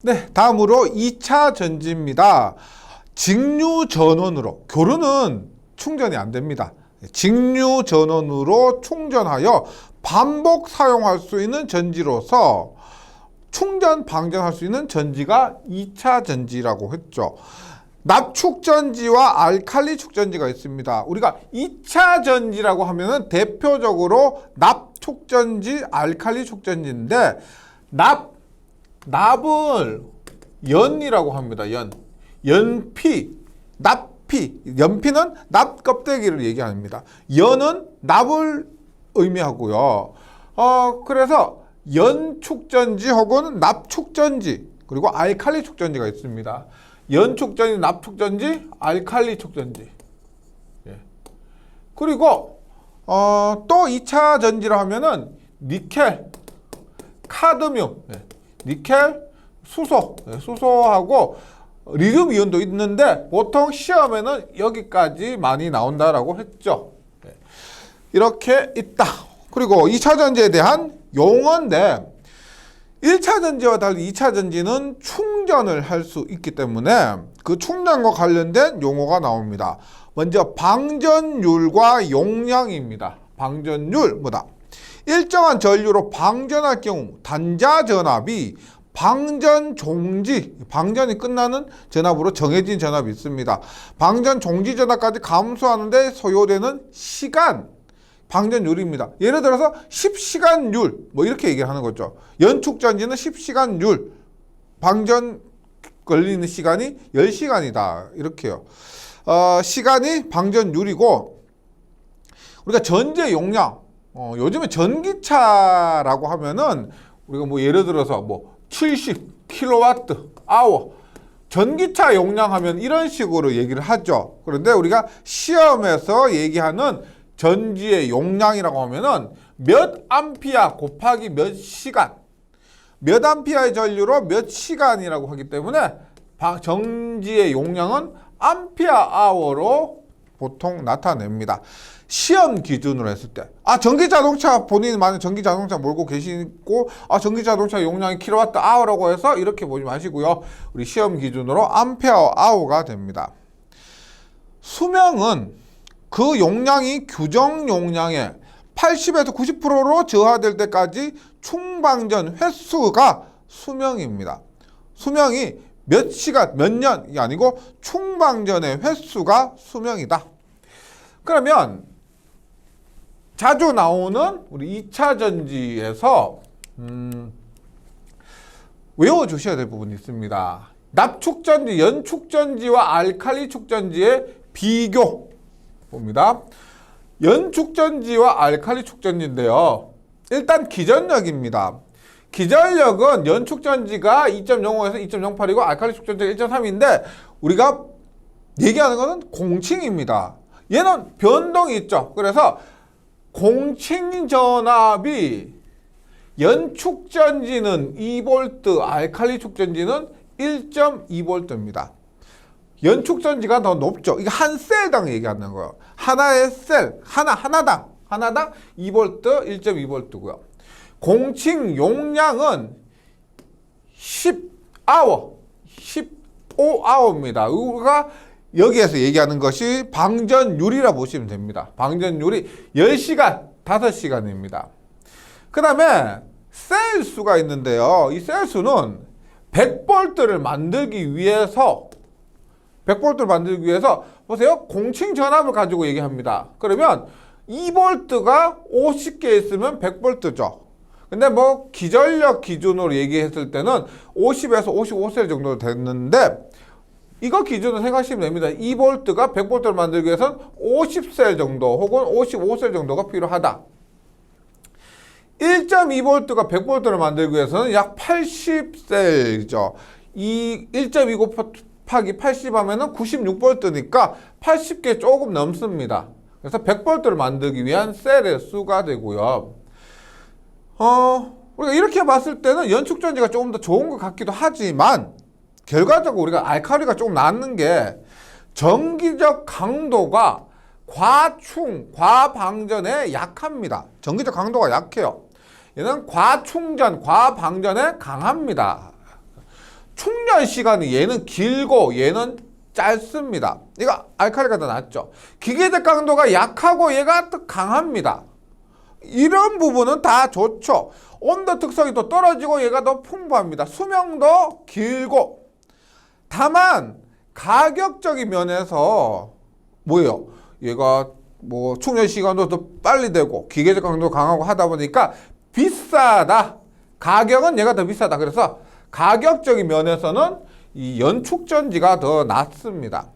네, 다음으로 2차 전지입니다. 직류 전원으로, 교류는 충전이 안 됩니다. 직류 전원으로 충전하여 반복 사용할 수 있는 전지로서 충전 방전할 수 있는 전지가 2차 전지라고 했죠. 납축전지와 알칼리 축전지가 있습니다. 우리가 2차 전지라고 하면은 대표적으로 납축전지, 알칼리 축전지인데 납을 연이라고 합니다. 연피, 납피. 연피는 납 껍데기를 얘기합니다. 연은 납을 의미하고요. 그래서 연축전지 혹은 납축전지, 그리고 알칼리 축전지가 있습니다. 연축전지, 납축전지, 알칼리 축전지. 예. 그리고 또 2차 전지라 하면은 니켈, 카드뮴, 니켈, 수소, 수소하고 리튬 이온도 있는데 보통 시험에는 여기까지 많이 나온다라고 했죠. 이렇게 있다. 그리고 2차 전지에 대한 용어인데 1차 전지와 달리 2차 전지는 충전을 할 수 있기 때문에 그 충전과 관련된 용어가 나옵니다. 먼저 방전율과 용량입니다. 방전율 뭐다? 일정한 전류로 방전할 경우 단자 전압이 방전 종지, 방전이 끝나는 전압으로 정해진 전압이 있습니다. 방전 종지 전압까지 감소하는데 소요되는 시간, 방전율입니다. 예를 들어서 10시간율, 뭐 이렇게 얘기를 하는 거죠. 연축전지는 10시간율, 방전 걸리는 시간이 10시간이다. 이렇게요. 시간이 방전율이고, 우리가 전제 용량, 요즘에 전기차라고 하면은 우리가 뭐 예를 들어서 뭐 70kWh, 전기차 용량 하면 이런 식으로 얘기를 하죠. 그런데 우리가 시험에서 얘기하는 전지의 용량이라고 하면은 몇 암피아 곱하기 몇 시간, 몇 암피아의 전류로 몇 시간이라고 하기 때문에 전지의 용량은 암피아 아워로 보통 나타냅니다. 시험 기준으로 했을 때, 전기자동차, 본인이 만약 전기자동차 몰고 계시고, 전기자동차 용량이 킬로와트 아워라고 해서 이렇게 보지 마시고요. 우리 시험 기준으로 암페어 아워가 됩니다. 수명은 그 용량이 규정 용량의 80에서 90%로 저하될 때까지 충방전 횟수가 수명입니다. 수명이 몇 시간, 몇 년이 아니고 충방전의 횟수가 수명이다. 그러면 자주 나오는 우리 2차 전지에서 외워주셔야 될 부분이 있습니다. 납축전지, 연축전지와 알칼리 축전지의 비교 봅니다. 연축전지와 알칼리 축전지인데요. 일단 기전력입니다. 기전력은 연축전지가 2.05에서 2.08이고 알칼리 축전지가 1.3인데 우리가 얘기하는 것은 공칭입니다. 얘는 변동이 있죠. 그래서 공칭 전압이 연축전지는 2V, 알칼리 축전지는 1.2V입니다. 연축전지가 더 높죠. 이게 한 셀당 얘기하는 거예요. 하나의 셀, 하나당 2V, 1.2V고요. 공칭 용량은 15H입니다. 우리가 여기에서 얘기하는 것이 방전율이라 보시면 됩니다. 방전율이 10시간, 5시간입니다. 그 다음에 셀수가 있는데요. 이 셀수는 100V를 만들기 위해서 보세요. 공칭 전압을 가지고 얘기합니다. 그러면 2V가 50개 있으면 100V죠. 근데 뭐 기전력 기준으로 얘기했을 때는 50에서 55셀 정도 됐는데 이거 기준으로 생각하시면 됩니다. 2V가 100V를 만들기 위해서는 50셀 정도 혹은 55셀 정도가 필요하다. 1.2V가 100V를 만들기 위해서는 약 80셀이죠. 이 1.2 곱하기 80 하면은 96V니까 80개 조금 넘습니다. 그래서 100V를 만들기 위한 셀의 수가 되고요. 우리가 이렇게 봤을 때는 연축전지가 조금 더 좋은 것 같기도 하지만 결과적으로 우리가 알칼리가 조금 낫는 게 전기적 강도가 과방전에 약합니다. 전기적 강도가 약해요. 얘는 과충전, 과방전에 강합니다. 충전 시간이 얘는 길고 얘는 짧습니다. 이거 알칼리가 더 낫죠. 기계적 강도가 약하고 얘가 더 강합니다. 이런 부분은 다 좋죠. 온도 특성이 또 떨어지고 얘가 더 풍부합니다. 수명도 길고. 다만 가격적인 면에서 뭐예요? 얘가 뭐 충전 시간도 더 빨리 되고 기계적 강도 강하고 하다 보니까 비싸다. 가격은 얘가 더 비싸다. 그래서 가격적인 면에서는 이 연축전지가 더 낫습니다.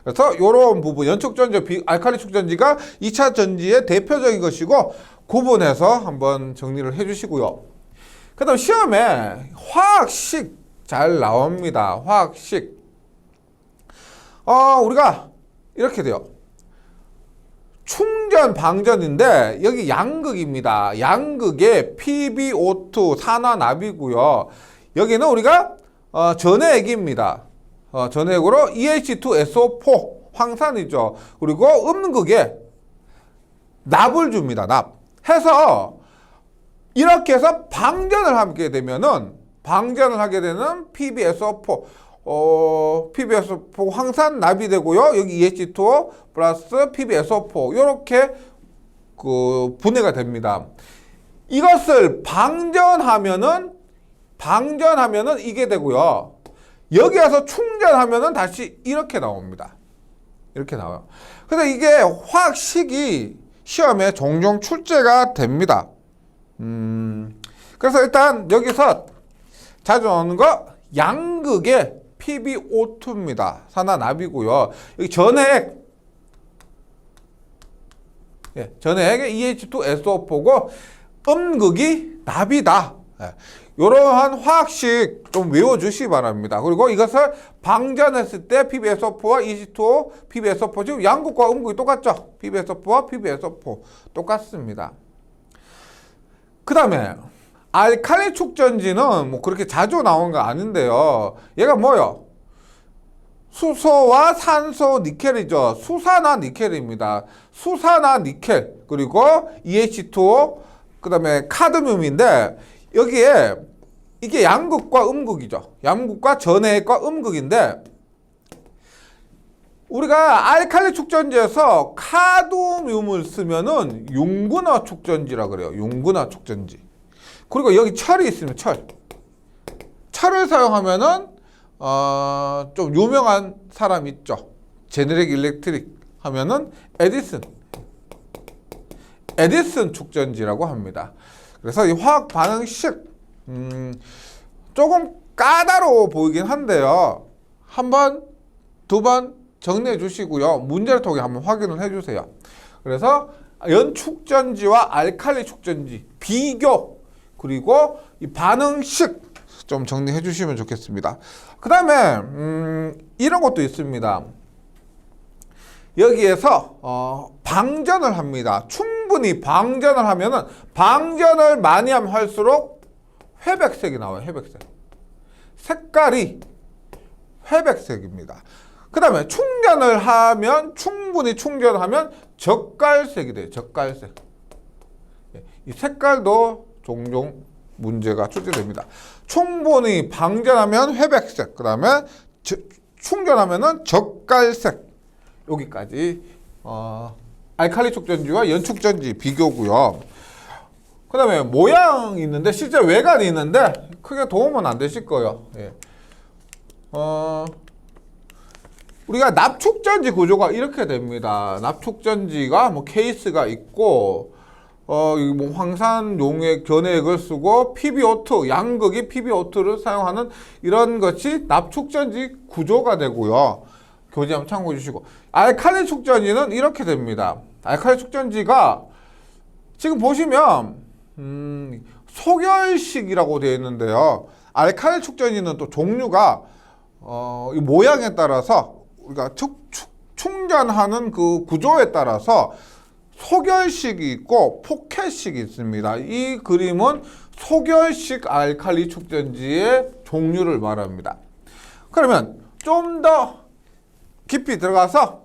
그래서 이런 부분 연축전지, 알칼리 축전지가 2차 전지의 대표적인 것이고 구분해서 한번 정리를 해주시고요. 그 다음 시험에 화학식 잘 나옵니다. 화학식. 우리가 이렇게 돼요. 충전 방전인데 여기 양극입니다. 양극에 PbO2 산화납이고요. 여기는 우리가 전해액입니다. 전해액으로 EH2SO4 황산이죠. 그리고 음극에 납을 줍니다. 납. 해서 이렇게 해서 방전을 하게 되면은 방전을 하게 되는 PbSO4 PbSO4 황산 납이 되고요. 여기 EH2O 플러스 PbSO4 이렇게 그 분해가 됩니다. 이것을 방전하면은 이게 되고요. 여기에서 충전하면은 다시 이렇게 나옵니다. 이렇게 나와요. 그래서 이게 화학식이 시험에 종종 출제가 됩니다. 그래서 일단 여기서 자주 나오는 거 양극의 PbO2입니다. 산화납이고요. 여기 전해액, 전해액의 EH2SO4고 음극이 납이다. 이러한 화학식 좀 외워주시기 바랍니다. 그리고 이것을 방전했을 때 PbSO4와 EH2O, PbSO4 지금 양극과 음극이 똑같죠? PbSO4와 PbSO4 똑같습니다. 그 다음에 알칼리 축전지는 뭐 그렇게 자주 나오는 거 아닌데요. 얘가 뭐요? 수소와 산소 니켈이죠. 수산화 니켈입니다. 수산화 니켈 그리고 EH2O 그 다음에 카드뮴인데 여기에 이게 양극과 음극이죠. 양극과 전해액과 음극인데 우리가 알칼리 축전지에서 카드뮴을 쓰면은 융분화 축전지라 그래요. 융분화 축전지. 그리고 여기 철이 있으면 철을 사용하면은 좀 유명한 사람 있죠. 제너릭 일렉트릭 하면은 에디슨 축전지라고 합니다. 그래서 이 화학 반응식 조금 까다로워 보이긴 한데요. 한 번, 두 번 정리해 주시고요. 문제를 통해 한번 확인을 해 주세요. 그래서 연축전지와 알칼리 축전지 비교 그리고 이 반응식 좀 정리해 주시면 좋겠습니다. 그 다음에 이런 것도 있습니다. 여기에서 방전을 합니다. 충분히 방전을 하면은 방전을 많이 하면 할수록 회백색이 나와요. 회백색. 색깔이 회백색입니다. 그 다음에 충전을 하면 충분히 충전하면 젓갈색이 돼요. 젓갈색. 이 색깔도 종종 문제가 출제됩니다. 충분히 방전하면 회백색. 그 다음에 충전하면은 젓갈색. 여기까지 알칼리 축전지와 연축전지 비교고요. 그 다음에 모양이 있는데 실제 외관이 있는데 크게 도움은 안 되실 거예요. 예. 우리가 납축전지 구조가 이렇게 됩니다. 납축전지가 뭐 케이스가 있고 뭐 황산용액 견해액을 쓰고 PbO2 양극이 PbO2를 사용하는 이런 것이 납축전지 구조가 되고요. 교재 한번 참고해 주시고 알칼리 축전지는 이렇게 됩니다. 알칼리 축전지가 지금 보시면 소결식이라고 되어 있는데요. 알칼리 축전지는 또 종류가 이 모양에 따라서 우리가 충전하는 그 구조에 따라서 소결식이 있고 포켓식이 있습니다. 이 그림은 소결식 알칼리 축전지의 종류를 말합니다. 그러면 좀 더 깊이 들어가서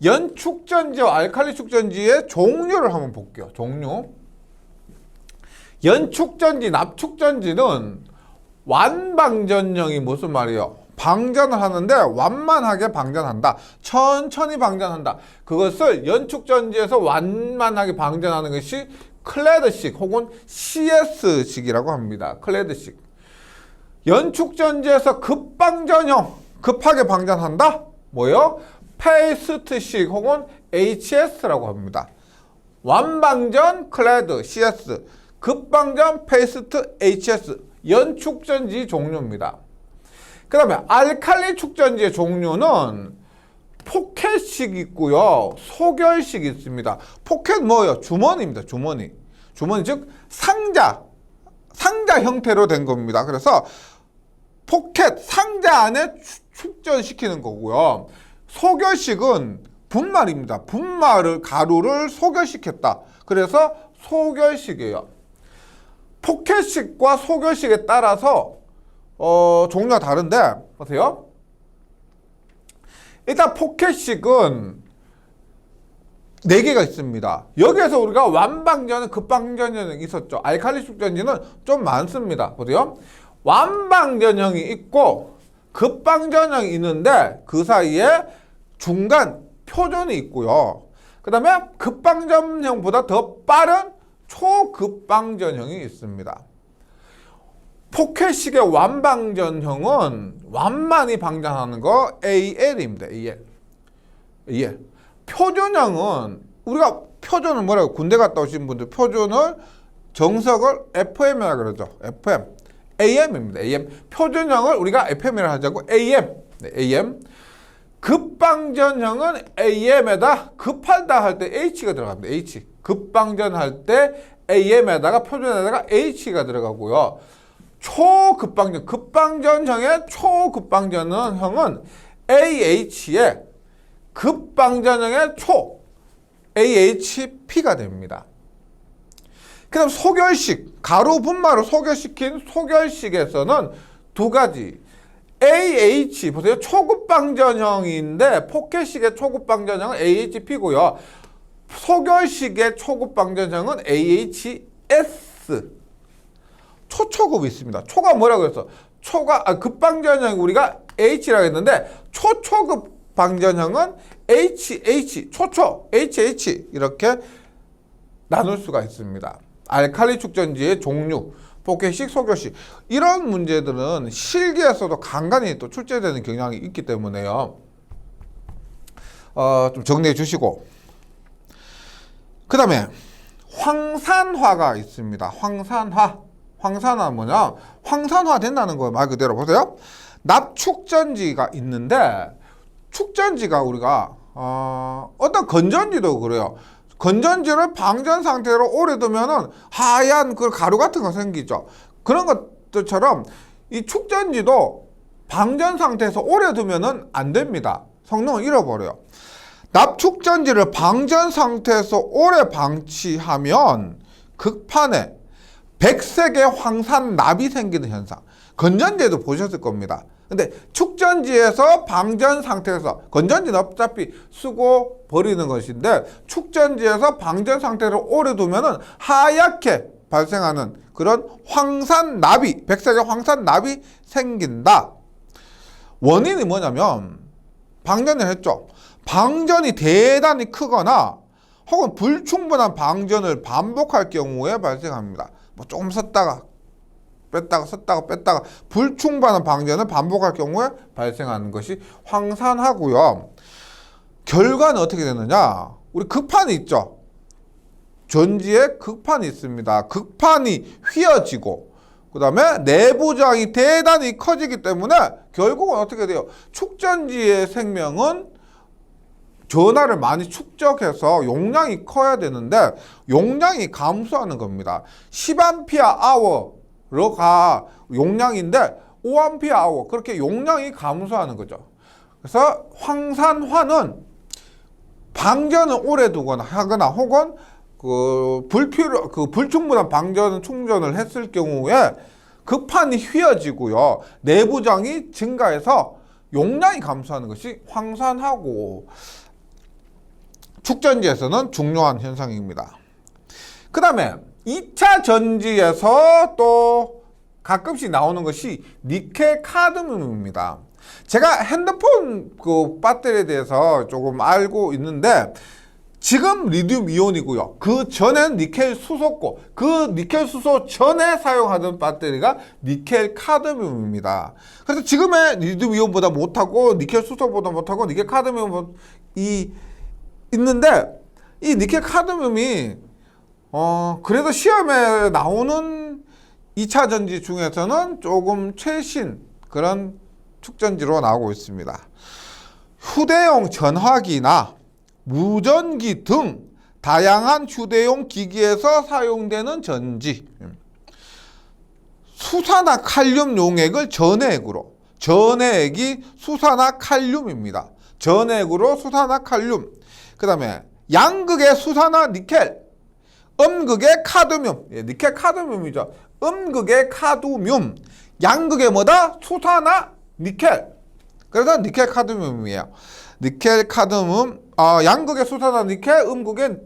연축전지와 알칼리 축전지의 종류를 한번 볼게요. 종류. 연축전지, 납축전지는 완방전형이 무슨 말이에요? 방전을 하는데 완만하게 방전한다. 천천히 방전한다. 그것을 연축전지에서 완만하게 방전하는 것이 클래드식 혹은 CS식이라고 합니다. 클래드식. 연축전지에서 급방전형, 급하게 방전한다? 뭐예요? 페이스트식 혹은 HS라고 합니다. 완방전 클래드 CS, 급방전 페이스트 HS, 연축전지 종류입니다. 그 다음에 알칼리 축전지의 종류는 포켓식 있고요, 소결식 있습니다. 포켓 뭐예요? 주머니입니다. 주머니 즉 상자 형태로 된 겁니다. 그래서 포켓 상자 안에 축전시키는 거고요. 소결식은 분말입니다. 분말을 가루를 소결시켰다. 그래서 소결식이에요. 포켓식과 소결식에 따라서 종류가 다른데 보세요. 일단 포켓식은 4개가 있습니다. 여기에서 우리가 완방전은 급방전형이 있었죠. 알칼리 축전지는 좀 많습니다. 보세요. 완방전형이 있고 급방전형이 있는데 그 사이에 중간 표준이 있고요. 그 다음에 급방전형보다 더 빠른 초급방전형이 있습니다. 포켓식의 완방전형은 완만히 방전하는 거 AL입니다. AL. 표준형은 우리가 표준을 뭐라고 군대 갔다 오신 분들 표준을 정석을 FM이라 그러죠. FM. AM입니다. AM. 표준형을 우리가 FM이라 하자고 AM. 네, AM. 급방전형은 AM에다 급하다 할 때 H가 들어갑니다. H. 급방전할 때 AM에다가 표준에다가 H가 들어가고요. 급방전형의 초급방전형은 AH에 급방전형의 AHP가 됩니다. 그 다음 소결식, 가루 분말을 소결시킨 소결식에서는 두 가지. AH, 보세요. 초급방전형인데 포켓식의 초급방전형은 AHP고요. 소결식의 초급방전형은 AHS. 초초급이 있습니다. 초가 뭐라고 했어? 급방전형 우리가 H라고 했는데 초초급 방전형은 HH, HH 이렇게 나눌 수가 있습니다. 알칼리 축전지의 종류, 포켓식, 소결식 이런 문제들은 실기에서도 간간히 또 출제되는 경향이 있기 때문에요. 좀 정리해 주시고 그 다음에 황산화가 있습니다. 황산화 뭐냐? 황산화 된다는 거예요. 말 그대로 보세요. 납축전지가 있는데 축전지가 우리가 어떤 건전지도 그래요. 건전지를 방전 상태로 오래 두면은 하얀 그 가루 같은 거 생기죠. 그런 것들처럼 이 축전지도 방전 상태에서 오래 두면은 안 됩니다. 성능을 잃어버려요. 납축전지를 방전 상태에서 오래 방치하면 극판에 백색의 황산납이 생기는 현상. 건전지에도 보셨을 겁니다. 근데 축전지에서 방전 상태에서 건전지는 어차피 쓰고 버리는 것인데 축전지에서 방전 상태로 오래 두면은 하얗게 발생하는 그런 황산납이 백색의 황산납이 생긴다. 원인이 뭐냐면 방전을 했죠. 방전이 대단히 크거나 혹은 불충분한 방전을 반복할 경우에 발생합니다. 뭐 조금 썼다가 뺐다가 불충분한 방전을 반복할 경우에 발생하는 것이 황산화고요. 결과는 어떻게 되느냐? 우리 극판이 있죠. 전지에 극판이 있습니다. 극판이 휘어지고 그 다음에 내부장이 대단히 커지기 때문에 결국은 어떻게 돼요? 축전지의 생명은 전하를 많이 축적해서 용량이 커야 되는데 용량이 감소하는 겁니다. 10A/h로 가 용량인데 5A/h 그렇게 용량이 감소하는 거죠. 그래서 황산화는 방전을 오래 두거나 하거나 혹은 불충분한 방전 충전을 했을 경우에 극판이 휘어지고요. 내부장이 증가해서 용량이 감소하는 것이 황산화고 축전지에서는 중요한 현상입니다. 그 다음에 2차 전지에서 또 가끔씩 나오는 것이 니켈 카드뮴입니다. 제가 핸드폰 그 배터리에 대해서 조금 알고 있는데 지금 리튬 이온이고요. 그 전엔 니켈 수소고 그 니켈 수소 전에 사용하던 배터리가 니켈 카드뮴입니다. 그래서 지금의 리튬 이온보다 못하고 니켈 수소보다 못하고 니켈 카드뮴이 있는데 이 니켈 카드뮴이 그래도 시험에 나오는 2차 전지 중에서는 조금 최신 그런 축전지로 나오고 있습니다. 휴대용 전화기나 무전기 등 다양한 휴대용 기기에서 사용되는 전지. 수산화 칼륨 용액을 전해액으로. 전해액이 수산화 칼륨입니다. 전해액으로 수산화 칼륨. 그 다음에 양극의 수산화 니켈. 음극의 카드뮴. 니켈 카드뮴이죠. 음극의 카드뮴. 양극의 뭐다? 수산화 니켈. 그래서 니켈 카드뮴이에요. 니켈 카드뮴, 양극의 수산화 니켈, 음극의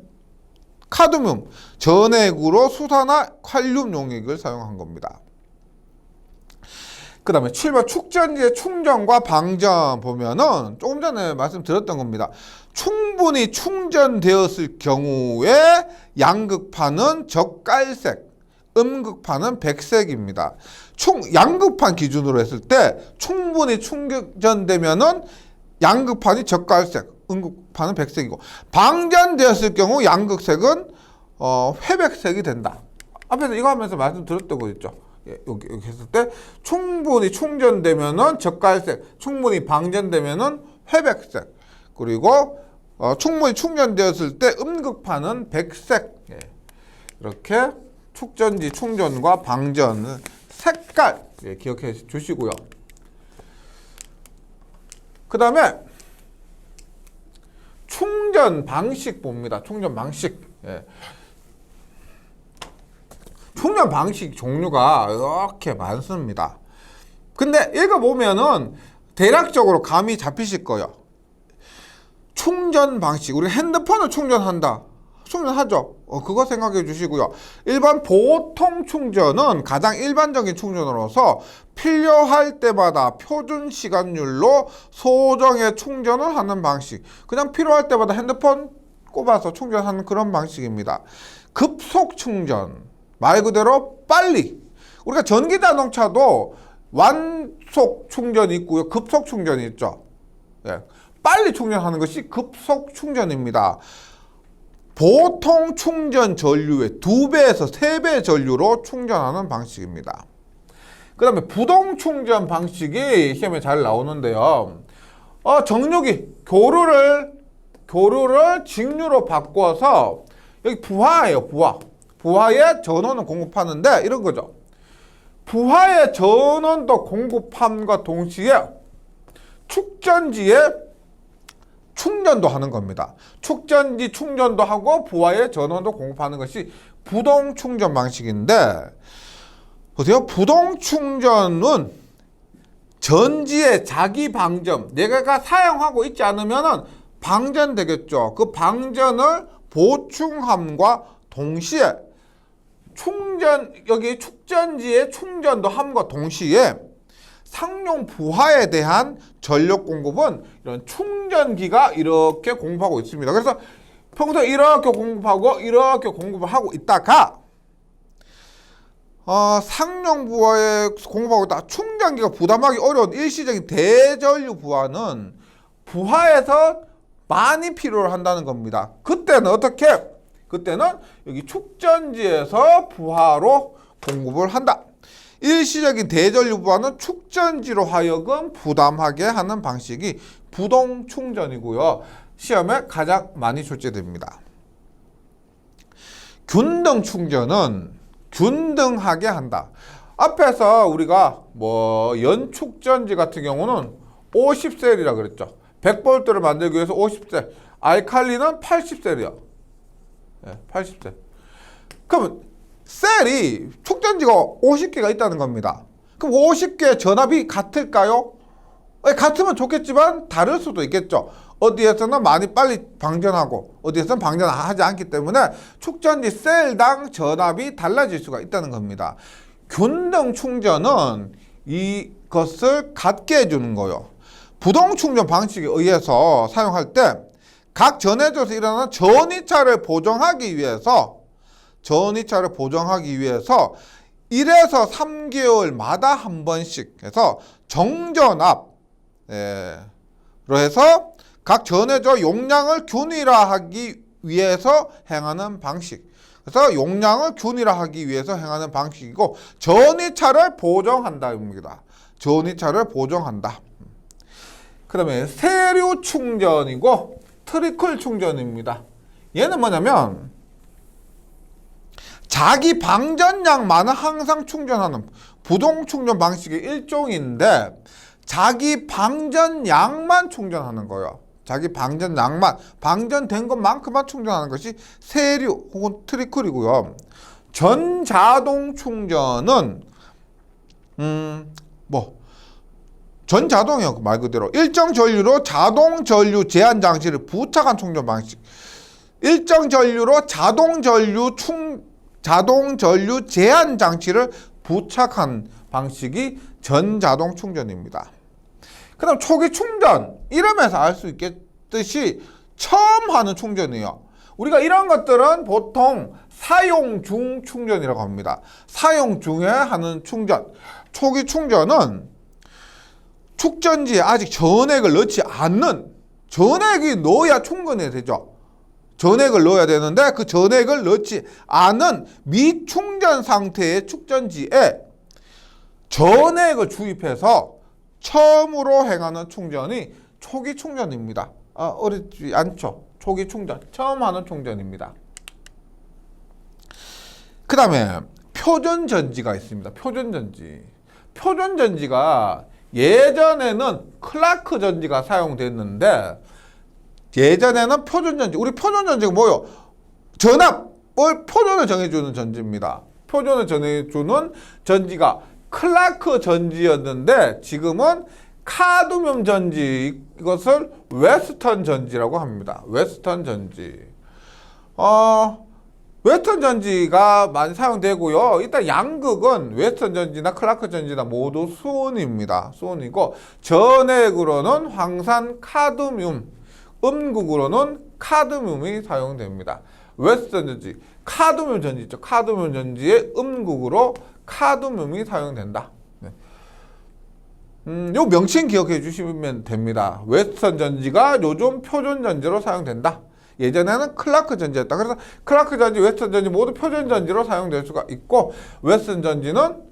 카드뮴, 전액으로 수산화 칼륨 용액을 사용한 겁니다. 그 다음에 7번 축전지의 충전과 방전 보면은 조금 전에 말씀드렸던 겁니다. 충분히 충전되었을 경우에 양극판은 적갈색, 음극판은 백색입니다. 양극판 기준으로 했을 때 충분히 충전되면은 양극판이 적갈색, 음극판은 백색이고 방전되었을 경우 양극색은 회백색이 된다. 앞에서 이거 하면서 말씀드렸던 거 있죠. 여기 했을 때 충분히 충전되면은 적갈색, 충분히 방전되면은 회백색, 그리고 충분히 충전되었을 때 음극판은 백색. 이렇게 축전지 충전과 방전은 색깔 기억해 주시고요. 그 다음에 충전 방식 봅니다. 충전 방식. 충전 방식 종류가 이렇게 많습니다. 근데 읽어보면은 대략적으로 감이 잡히실 거예요. 충전 방식. 우리 핸드폰을 충전한다. 충전하죠. 그거 생각해 주시고요. 일반 보통 충전은 가장 일반적인 충전으로서 필요할 때마다 표준 시간율로 소정의 충전을 하는 방식. 그냥 필요할 때마다 핸드폰 꼽아서 충전하는 그런 방식입니다. 급속 충전. 말 그대로 빨리. 우리가 전기 자동차도 완속 충전이 있고요. 급속 충전이 있죠. 빨리 충전하는 것이 급속 충전입니다. 보통 충전 전류의 2배에서 3배 전류로 충전하는 방식입니다. 그 다음에 부동 충전 방식이 시험에 잘 나오는데요. 정류기, 교류를 직류로 바꿔서 여기 부하예요, 부하. 부하에 전원을 공급하는데 이런 거죠. 부하의 전원도 공급함과 동시에 축전지에 충전도 하는 겁니다. 축전지 충전도 하고 부하의 전원도 공급하는 것이 부동 충전 방식인데, 보세요. 부동 충전은 전지의 자기 방전, 내가 사용하고 있지 않으면 방전되겠죠. 그 방전을 보충함과 동시에 여기 축전지의 충전도 함과 동시에 상용 부하에 대한 전력 공급은 이런 충전기가 이렇게 공급하고 있습니다. 그래서 평소에 이렇게 공급하고 이렇게 공급을 하고 있다가 상용 부하에 공급하고 있다. 충전기가 부담하기 어려운 일시적인 대전류 부하는 부하에서 많이 필요로 한다는 겁니다. 그때는 어떻게? 그때는 여기 축전지에서 부하로 공급을 한다. 일시적인 대전류 부하는 축전지로 하여금 부담하게 하는 방식이 부동 충전이고요. 시험에 가장 많이 출제됩니다. 균등 충전은 균등하게 한다. 앞에서 우리가 연축전지 같은 경우는 50셀이라 그랬죠. 100V를 만들기 위해서 50셀. 알칼리는 80셀이요. 80셀. 그러면 셀이 축전지가 50개가 있다는 겁니다. 그럼 50개의 전압이 같을까요? 같으면 좋겠지만 다를 수도 있겠죠. 어디에서는 많이 빨리 방전하고 어디에서는 방전하지 않기 때문에 축전지 셀당 전압이 달라질 수가 있다는 겁니다. 균등 충전은 이것을 갖게 해주는 거예요. 부동 충전 방식에 의해서 사용할 때 각 전해조에서 일어나는 전이차를 보정하기 위해서 1에서 3개월마다 한 번씩 해서 정전압 로 해서 각 전해조 용량을 균일화하기 위해서 행하는 방식. 그래서 용량을 균일화하기 위해서 행하는 방식이고 전이차를 보정한다입니다. 전이차를 보정한다. 그 다음에 세류 충전이고 트리클 충전입니다. 얘는 뭐냐면 자기 방전량만은 항상 충전하는 부동 충전 방식의 일종인데 자기 방전량만 충전하는 거예요. 자기 방전량만, 방전된 것만큼만 충전하는 것이 세류 혹은 트리클이고요. 전자동 충전은 전자동이요. 말 그대로 일정 전류로 자동 전류 제한 장치를 부착한 충전 방식. 일정 전류로 자동 전류 제한 장치를 부착한 방식이 전자동 충전입니다. 그 다음 초기 충전, 이름에서 알 수 있겠듯이 처음 하는 충전이에요. 우리가 이런 것들은 보통 사용 중 충전이라고 합니다. 사용 중에 하는 충전. 초기 충전은 축전지에 아직 전액을 넣지 않는, 전액이 넣어야 충전이 되죠. 전액을 넣어야 되는데 그 전액을 넣지 않은 미충전 상태의 축전지에 전액을 주입해서 처음으로 행하는 충전이 초기 충전입니다. 어렵지 않죠. 초기 충전, 처음 하는 충전입니다. 그 다음에 표준전지가 있습니다. 표준전지가 예전에는 클라크 전지가 사용됐는데 예전에는 표준전지, 우리 표준전지가 뭐요? 전압을 표준을 정해주는 전지입니다. 표준을 정해주는 전지가 클라크 전지였는데 지금은 카드뮴 전지, 이것을 웨스턴 전지라고 합니다. 웨스턴 전지. 웨스턴 전지가 많이 사용되고요. 일단 양극은 웨스턴 전지나 클라크 전지나 모두 수은입니다. 수은이고 전액으로는 황산 카드뮴, 음극으로는 카드뮴이 사용됩니다. 웨스턴 전지, 카드뮴 전지 있죠. 카드뮴 전지의 음극으로 카드뮴이 사용된다. 요 명칭 기억해 주시면 됩니다. 웨스턴 전지가 요즘 표준 전지로 사용된다. 예전에는 클라크 전지였다. 그래서 클라크 전지, 웨스턴 전지 모두 표준 전지로 사용될 수가 있고, 웨스턴 전지는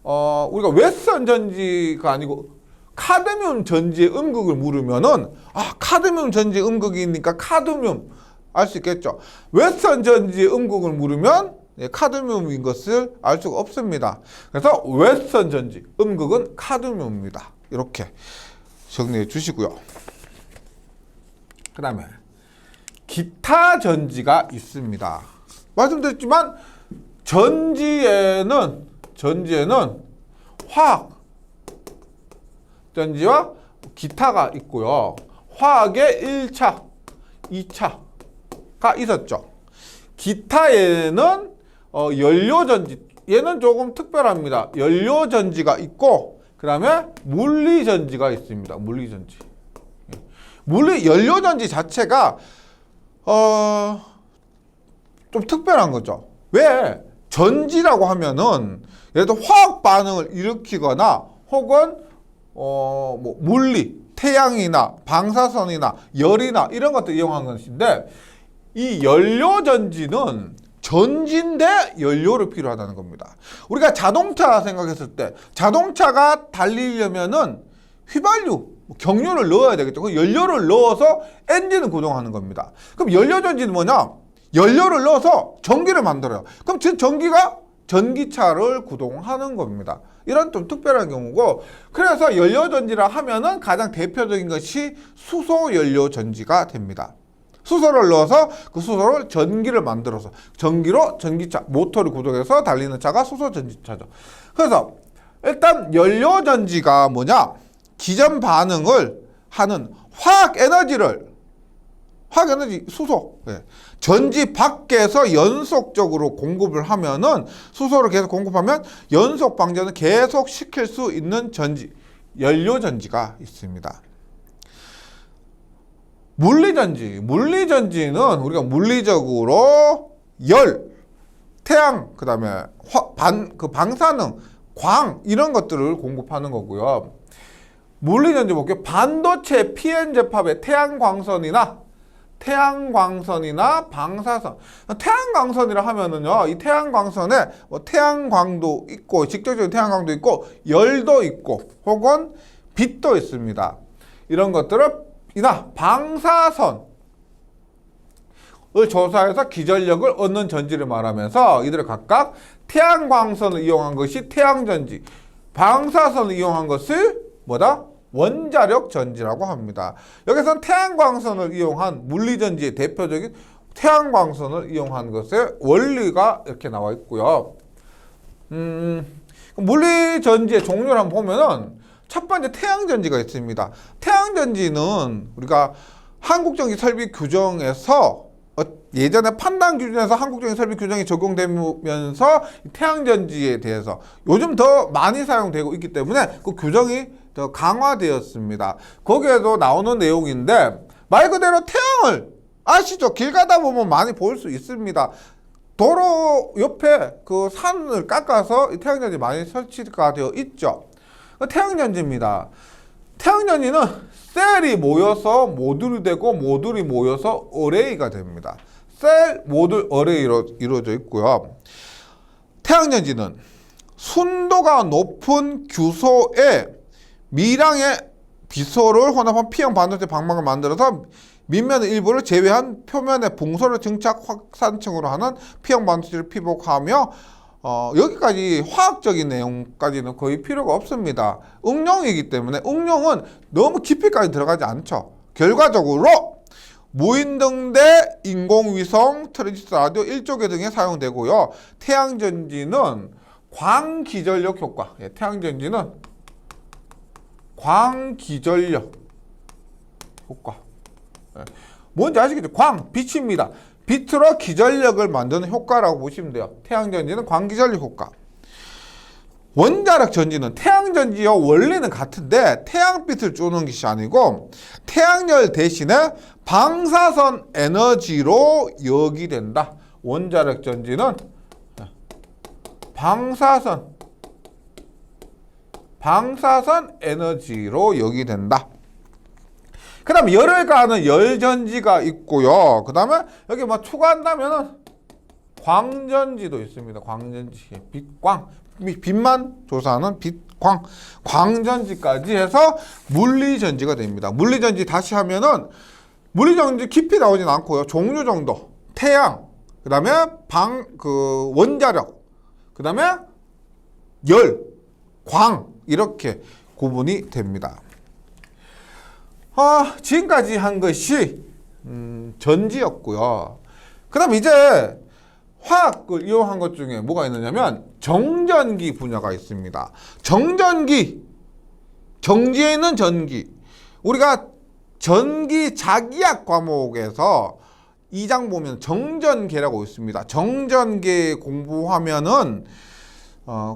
우리가 웨스턴 전지가 아니고 카드뮴 전지의 음극을 물으면은 카드뮴 전지의 음극이니까 카드뮴 알 수 있겠죠. 웨스턴 전지의 음극을 물으면 카드뮴인 것을 알 수가 없습니다. 그래서 웨스턴 전지 음극은 카드뮴입니다. 이렇게 정리해 주시고요. 그 다음에 기타 전지가 있습니다. 말씀드렸지만 전지에는 화학 전지와 기타가 있고요. 화학의 1차, 2차가 있었죠. 기타에는 연료전지, 얘는 조금 특별합니다. 연료전지가 있고 그 다음에 물리전지가 있습니다. 물리전지. 연료전지 자체가 좀 특별한 거죠. 왜? 전지라고 하면은 예를 들어 화학 반응을 일으키거나 혹은 물리, 태양이나 방사선이나 열이나 이런 것들 이용하는 것인데, 이 연료전지는 전지인데 연료를 필요하다는 겁니다. 우리가 자동차 생각했을 때 자동차가 달리려면은 휘발유, 경유를 넣어야 되겠죠. 그 연료를 넣어서 엔진을 구동하는 겁니다. 그럼 연료전지는 뭐냐? 연료를 넣어서 전기를 만들어요. 그럼 전기가 전기차를 구동하는 겁니다. 이런 좀 특별한 경우고, 그래서 연료전지라 하면은 가장 대표적인 것이 수소연료전지가 됩니다. 수소를 넣어서 그 수소를 전기를 만들어서 전기로 전기차, 모터를 구동해서 달리는 차가 수소전지차죠. 그래서 일단 연료전지가 뭐냐? 기전 반응을 하는 화학 에너지를 화학에너지 수소. 예. 전지 밖에서 연속적으로 공급을 하면은 수소를 계속 공급하면 연속 방전을 계속 시킬 수 있는 전지, 연료 전지가 있습니다. 물리전지. 물리전지는 우리가 물리적으로 열, 태양, 그 다음에 방사능, 광 이런 것들을 공급하는 거고요. 물리전지 볼게요. 반도체 PN 제품의 태양광선이나 방사선. 태양광선이라 하면은요, 이 태양광선에 뭐 태양광도 있고, 직접적인 태양광도 있고, 열도 있고, 혹은 빛도 있습니다. 이런 것들을 방사선을 조사해서 기전력을 얻는 전지를 말하면서 이들을 각각 태양광선을 이용한 것이 태양전지, 방사선을 이용한 것을 뭐다? 원자력 전지라고 합니다. 여기서는 태양광선을 이용한 물리전지의 대표적인 태양광선을 이용한 것의 원리가 이렇게 나와 있고요. 물리전지의 종류를 한번 보면은 첫 번째 태양전지가 있습니다. 태양전지는 우리가 한국전기 설비 규정에서 예전에 판단 기준에서 한국전기 설비 규정이 적용되면서 태양전지에 대해서 요즘 더 많이 사용되고 있기 때문에 그 규정이 더 강화되었습니다. 거기에도 나오는 내용인데 말 그대로 태양을 아시죠? 길 가다 보면 많이 볼 수 있습니다. 도로 옆에 그 산을 깎아서 태양전지 많이 설치가 되어 있죠. 태양전지입니다. 태양전지는 셀이 모여서 모듈이 되고 모듈이 모여서 어레이가 됩니다. 셀, 모듈, 어레이로 이루어져 있고요. 태양전지는 순도가 높은 규소에 미량의 비소를 혼합한 P형 반도체 방막을 만들어서 밑면의 일부를 제외한 표면의 봉소를 증착 확산층으로 하는 P형 반도체를 피복하며 여기까지 화학적인 내용까지는 거의 필요가 없습니다. 응용이기 때문에 응용은 너무 깊이까지 들어가지 않죠. 결과적으로 무인등대, 인공위성, 트랜지스터 라디오, 일조계 등에 사용되고요. 태양전지는 광기전력 효과. 태양전지는 광기전력 효과. 뭔지 아시겠죠? 광, 빛입니다. 빛으로 기전력을 만드는 효과라고 보시면 돼요. 태양전지는 광기전력 효과. 원자력 전지는 태양전지와 원리는 같은데 태양빛을 쏘는 것이 아니고 태양열 대신에 방사선 에너지로 여기된다. 원자력 전지는 방사선 에너지로 여기된다. 그 다음에 열을 가하는 열전지가 있고요. 그 다음에 여기 뭐 추가한다면은 광전지도 있습니다. 광전지. 빛광. 빛만 조사하는 빛광. 광전지까지 해서 물리전지가 됩니다. 물리전지 다시 하면은 물리전지 깊이 나오진 않고요. 종류 정도. 태양. 그 다음에 원자력. 그 다음에 열. 광. 이렇게 구분이 됩니다. 지금까지 한 것이 전지였고요. 그 다음 이제 화학을 이용한 것 중에 뭐가 있느냐면 정전기 분야가 있습니다. 정전기, 정지에 있는 전기. 우리가 전기 자기학 과목에서 2장 보면 정전계라고 있습니다. 정전계 공부하면은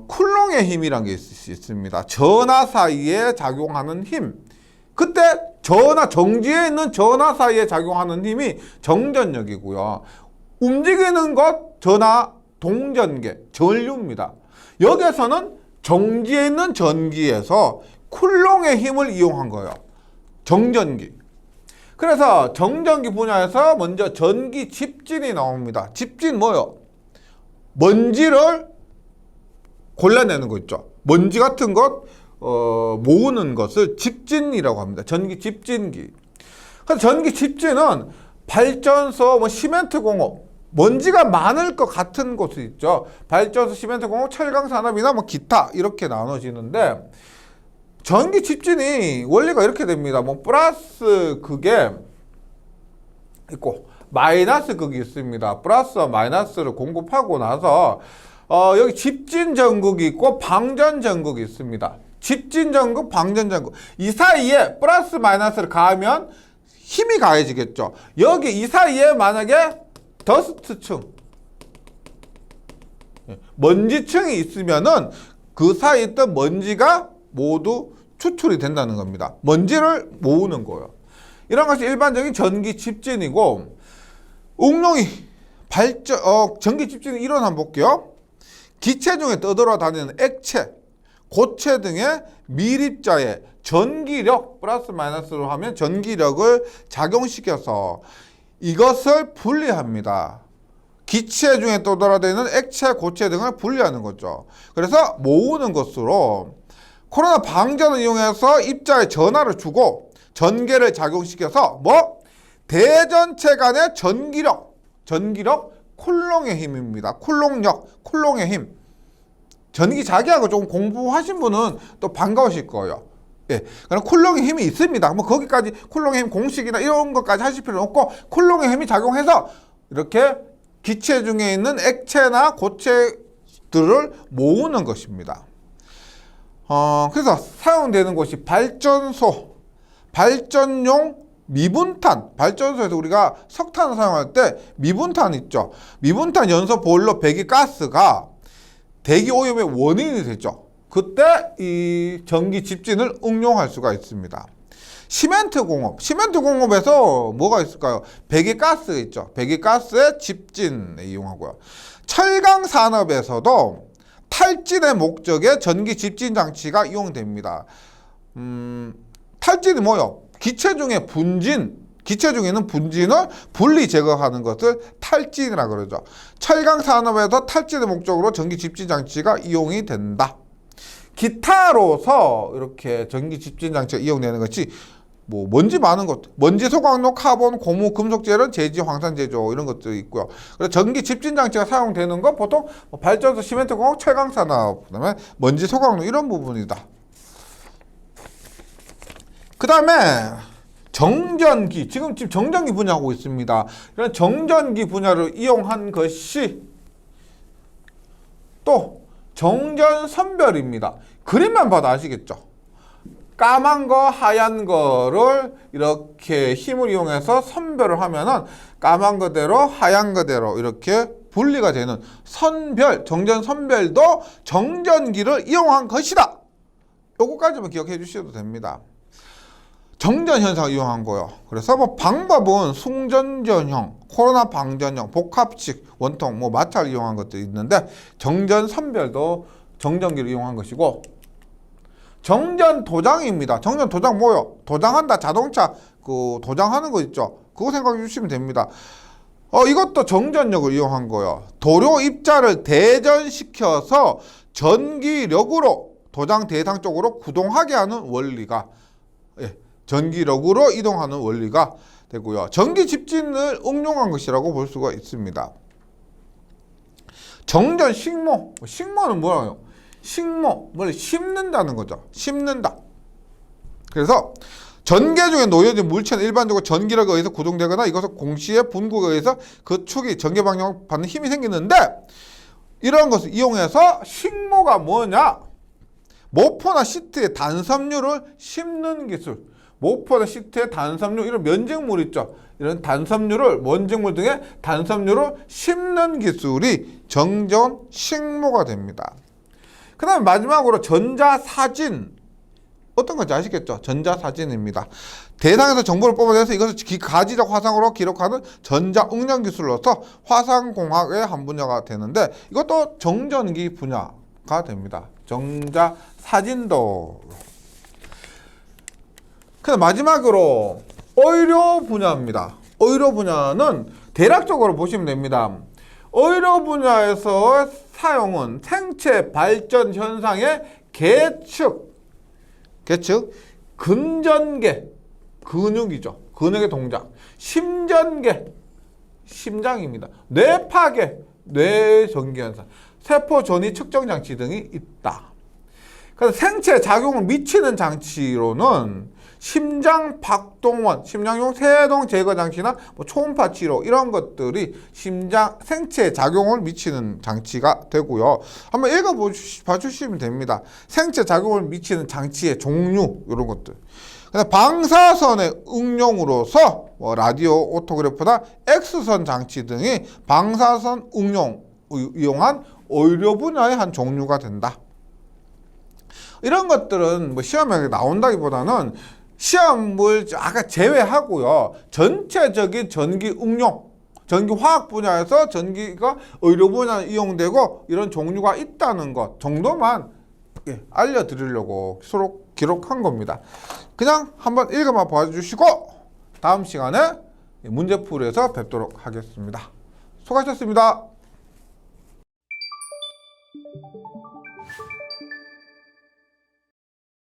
쿨롱의 힘이라는 게 있습니다. 전하 사이에 작용하는 힘. 그때 정지에 있는 전하 사이에 작용하는 힘이 정전력이고요. 움직이는 것, 전하, 동전계, 전류입니다. 여기에서는 정지에 있는 전기에서 쿨롱의 힘을 이용한 거예요. 정전기. 그래서 정전기 분야에서 먼저 전기 집진이 나옵니다. 집진 뭐요? 먼지를 골라내는 거 있죠. 먼지 같은 것 모으는 것을 집진이라고 합니다. 전기 집진기. 그래서 전기 집진은 발전소, 시멘트 공업, 먼지가 많을 것 같은 곳이 있죠. 발전소, 시멘트 공업, 철강 산업이나 기타 이렇게 나눠지는데 전기 집진이 원리가 이렇게 됩니다. 플러스 극에 있고 마이너스 극이 있습니다. 플러스와 마이너스를 공급하고 나서 여기 집진 전극이 있고 방전 전극이 있습니다. 집진 전극, 방전 전극. 이 사이에 플러스 마이너스를 가하면 힘이 가해지겠죠. 여기 이 사이에 만약에 더스트층, 먼지층이 있으면은 그 사이에 있던 먼지가 모두 추출이 된다는 겁니다. 먼지를 모으는 거예요. 이런 것이 일반적인 전기 집진이고, 응용이 전기 집진의 이론 한번 볼게요. 기체 중에 떠돌아다니는 액체, 고체 등의 밀입자의 전기력, 플러스 마이너스로 하면 전기력을 작용시켜서 이것을 분리합니다. 기체 중에 떠돌아다니는 액체, 고체 등을 분리하는 거죠. 그래서 모으는 것으로 코로나 방전을 이용해서 입자에 전하를 주고 전개를 작용시켜서 대전체 간의 전기력 쿨롱의 힘입니다. 쿨롱의 힘. 전기 자기하고 조금 공부하신 분은 또 반가우실 거예요. 예, 그럼 쿨롱의 힘이 있습니다. 거기까지 쿨롱의 힘 공식이나 이런 것까지 하실 필요는 없고, 쿨롱의 힘이 작용해서 이렇게 기체 중에 있는 액체나 고체들을 모으는 것입니다. 그래서 사용되는 곳이 발전소, 발전용 미분탄, 발전소에서 우리가 석탄을 사용할 때 미분탄 있죠. 미분탄 연소 보일러 배기가스가 대기 오염의 원인이 되죠. 그때 이 전기 집진을 응용할 수가 있습니다. 시멘트 공업에서 뭐가 있을까요? 배기가스 있죠. 배기가스의 집진에 이용하고요. 철강 산업에서도 탈진의 목적의 전기 집진 장치가 이용됩니다. 탈진이 뭐요? 기체 중에 있는 분진을 분리 제거하는 것을 탈진이라 그러죠. 철강 산업에서 탈진의 목적으로 전기 집진 장치가 이용이 된다. 기타로서 이렇게 전기 집진 장치가 이용되는 것이 먼지 많은 것, 먼지 소각로, 카본, 고무, 금속 재련, 제지, 황산 제조 이런 것들이 있고요. 그래서 전기 집진 장치가 사용되는 건 보통 발전소, 시멘트 공업, 철강 산업, 그다음에 먼지 소각로 이런 부분이다. 그다음에 정전기, 지금 정전기 분야하고 있습니다. 이런 정전기 분야를 이용한 것이 또 정전 선별입니다. 그림만 봐도 아시겠죠? 까만 거, 하얀 거를 이렇게 힘을 이용해서 선별을 하면은 까만 거대로, 하얀 거대로 이렇게 분리가 되는 선별, 정전 선별도 정전기를 이용한 것이다. 요거까지만 기억해 주셔도 됩니다. 정전 현상을 이용한 거요. 그래서 방법은 승전전형, 코로나 방전형, 복합식, 원통, 마찰을 이용한 것들이 있는데, 정전 선별도 정전기를 이용한 것이고, 정전 도장입니다. 정전 도장 뭐요? 도장한다. 자동차 도장하는 거 있죠. 그거 생각해 주시면 됩니다. 이것도 정전력을 이용한 거예요. 도료 입자를 대전시켜서 전기력으로 도장 대상 쪽으로 구동하게 하는 원리가, 전기력으로 이동하는 원리가 되고요. 전기 집진을 응용한 것이라고 볼 수가 있습니다. 정전 식모. 식모는 뭐예요? 식모, 뭘 심는다는 거죠. 심는다. 그래서 전개 중에 놓여진 물체는 일반적으로 전기력에 의해서 구동되거나 이것을 공시의 분구에 의해서 그 축이 전개 방향을 받는 힘이 생기는데, 이런 것을 이용해서 식모가 뭐냐? 모포나 시트의 단섬유를 심는 기술. 모포나 시트의 단섬유, 이런 면적물 있죠. 이런 단섬유를, 원적물 등의 단섬유를 심는 기술이 정전 식모가 됩니다. 그 다음에 마지막으로 전자사진. 어떤 건지 아시겠죠? 전자사진입니다. 대상에서 정보를 뽑아내서 이것을 가지적 화상으로 기록하는 전자응용 기술로서 화상공학의 한 분야가 되는데, 이것도 정전기 분야가 됩니다. 전자사진도. 그 마지막으로 의료 분야입니다. 의료 분야는 대략적으로 보시면 됩니다. 의료 분야에서 사용은 생체 발전 현상의 계측, 근전계, 근육이죠. 근육의 동작, 심전계, 심장입니다. 뇌파계, 뇌전기 현상, 세포 전이 측정 장치 등이 있다. 그래서 생체 작용을 미치는 장치로는 심장 박동원, 심장용 세동 제거 장치나 뭐 초음파 치료 이런 것들이 심장 생체에 작용을 미치는 장치가 되고요. 한번 봐주시면 됩니다. 생체 작용을 미치는 장치의 종류 이런 것들. 방사선의 응용으로서 뭐 라디오 오토그래프나 X선 장치 등이 방사선 이용한 의료 분야의 한 종류가 된다. 이런 것들은 뭐 시험에 나온다기보다는 시험을 아까 제외하고요. 전체적인 전기 응용, 전기 화학 분야에서 전기가 의료 분야에 이용되고 이런 종류가 있다는 것 정도만 알려드리려고 서로 기록한 겁니다. 그냥 한번 읽어만 봐주시고 다음 시간에 문제풀이에서 뵙도록 하겠습니다. 수고하셨습니다.